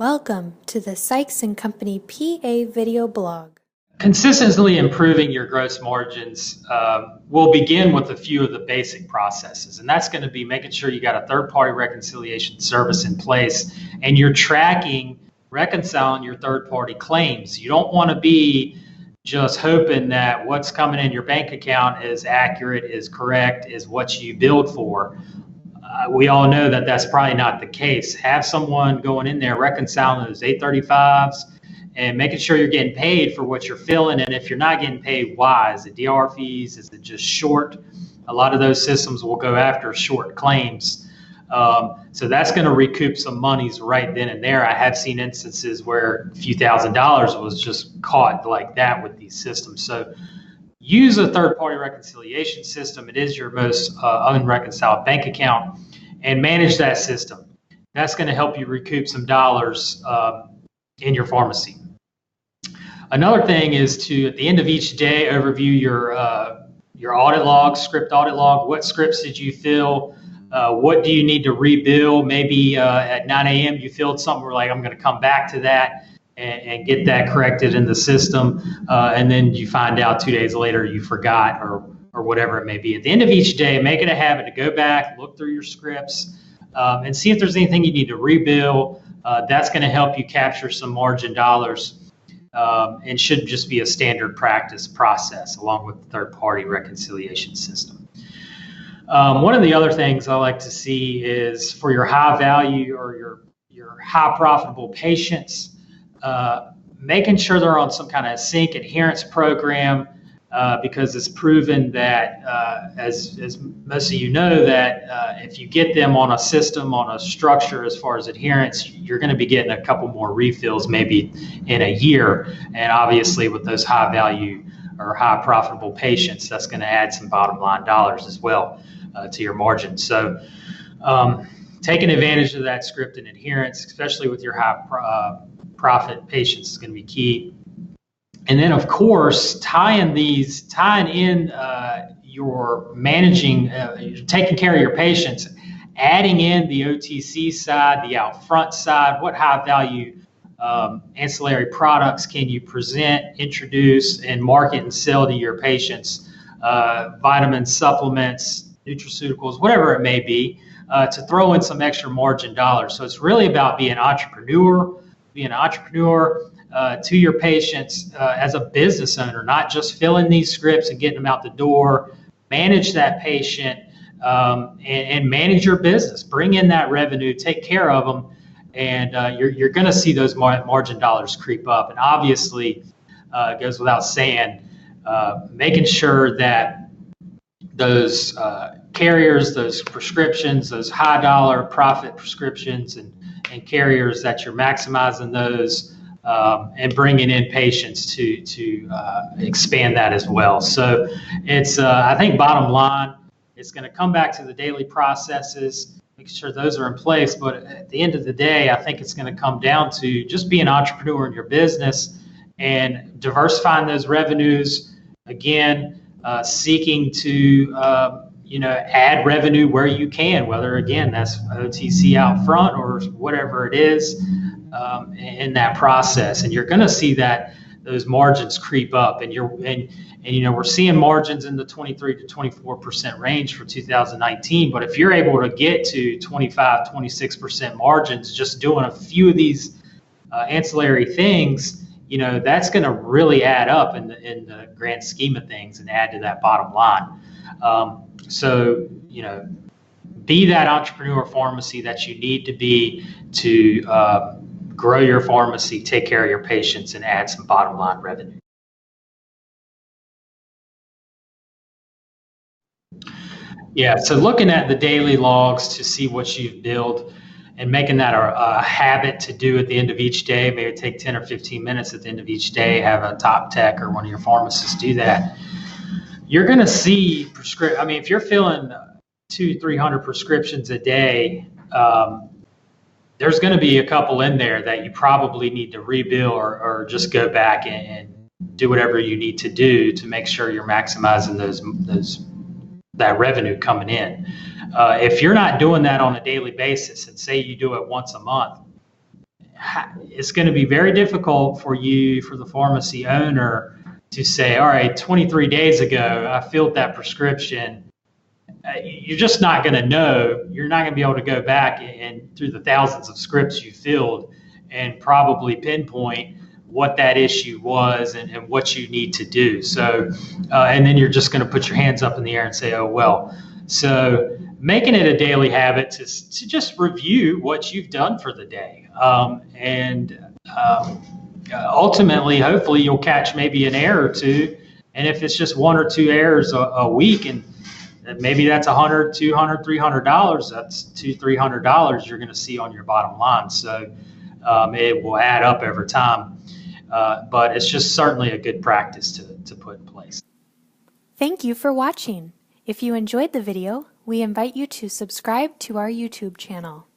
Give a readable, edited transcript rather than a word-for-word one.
Welcome to the Sykes & Company PA video blog. Consistently improving your gross margins will begin with a few of the basic processes, and that's going to be making sure you got a third-party reconciliation service in place and you're reconciling your third-party claims. You don't want to be just hoping that what's coming in your bank account is accurate, is correct, is what you billed for. We all know that that's probably not the case. Have someone going in there reconciling those 835s and making sure you're getting paid for what you're filling. And if you're not getting paid, why? Is it DR fees? Is it just short? A lot of those systems will go after short claims. So that's going to recoup some monies right then and there. I have seen instances where a few $1,000s was just caught like that with these systems. So use a third-party reconciliation system. It is your most unreconciled bank account, and manage that system. That's going to help you recoup some dollars in your pharmacy. Another thing is to, at the end of each day, overview your audit log, script audit log. What scripts did you fill? What do you need to rebill? Maybe at 9 a.m. you filled something where like, I'm going to come back to that and get that corrected in the system. And then you find out 2 days later you forgot or whatever it may be. At the end of each day, make it a habit to go back, look through your scripts, and see if there's anything you need to rebill. That's going to help you capture some margin dollars and should just be a standard practice process along with the third-party reconciliation system. One of the other things I like to see is for your high value or your high profitable patients, making sure they're on some kind of sync adherence program, because it's proven that, as most of you know, that if you get them on a system, on a structure as far as adherence, you're going to be getting a couple more refills maybe in a year. And obviously with those high value or high profitable patients, that's going to add some bottom line dollars as well to your margin. So taking advantage of that script and adherence, especially with your high profit patients, is going to be key. And then, of course, tying in your managing, taking care of your patients, adding in the OTC side, the out front side. What high value ancillary products can you present, introduce, and market and sell to your patients? Vitamins, supplements, nutraceuticals, whatever it may be, to throw in some extra margin dollars. So it's really about being an entrepreneur to your patients as a business owner, not just filling these scripts and getting them out the door. Manage that patient and manage your business. Bring in that revenue, take care of them, and you're going to see those margin dollars creep up. And obviously, it goes without saying, making sure that those carriers, those prescriptions, those high dollar profit prescriptions and carriers, that you're maximizing those and bringing in patients to expand that as well. So it's, I think bottom line, it's going to come back to the daily processes, making sure those are in place. But at the end of the day, I think it's going to come down to just being an entrepreneur in your business and diversifying those revenues. Again, seeking to add revenue where you can, whether again that's OTC out front or whatever it is in that process. And you're going to see that those margins creep up, and we're seeing margins in the 23 to 24% range for 2019. But if you're able to get to 25, 26% margins just doing a few of these ancillary things, that's going to really add up in the grand scheme of things and add to that bottom line. So be that entrepreneur pharmacy that you need to be to grow your pharmacy, take care of your patients, and add some bottom line revenue. Yeah, so looking at the daily logs to see what you've billed and making that a habit to do at the end of each day. Maybe take 10 or 15 minutes at the end of each day, have a top tech or one of your pharmacists do that. You're going to see if you're filling 200-300 prescriptions a day, there's going to be a couple in there that you probably need to rebill or just go back and do whatever you need to do to make sure you're maximizing that revenue coming in. If you're not doing that on a daily basis, and say you do it once a month, it's going to be very difficult for you, for the pharmacy owner, to say, all right, 23 days ago, I filled that prescription. You're just not going to know. You're not going to be able to go back and through the thousands of scripts you filled and probably pinpoint what that issue was and what you need to do. So, and then you're just going to put your hands up in the air and say, oh, well. So making it a daily habit to just review what you've done for the day. Ultimately, hopefully you'll catch maybe an error or two. And if it's just 1 or 2 errors a week, and maybe that's $100, $200, $300, that's $200-$300 you're going to see on your bottom line. So it will add up over time. But it's just certainly a good practice to put in place. Thank you for watching. If you enjoyed the video, we invite you to subscribe to our YouTube channel.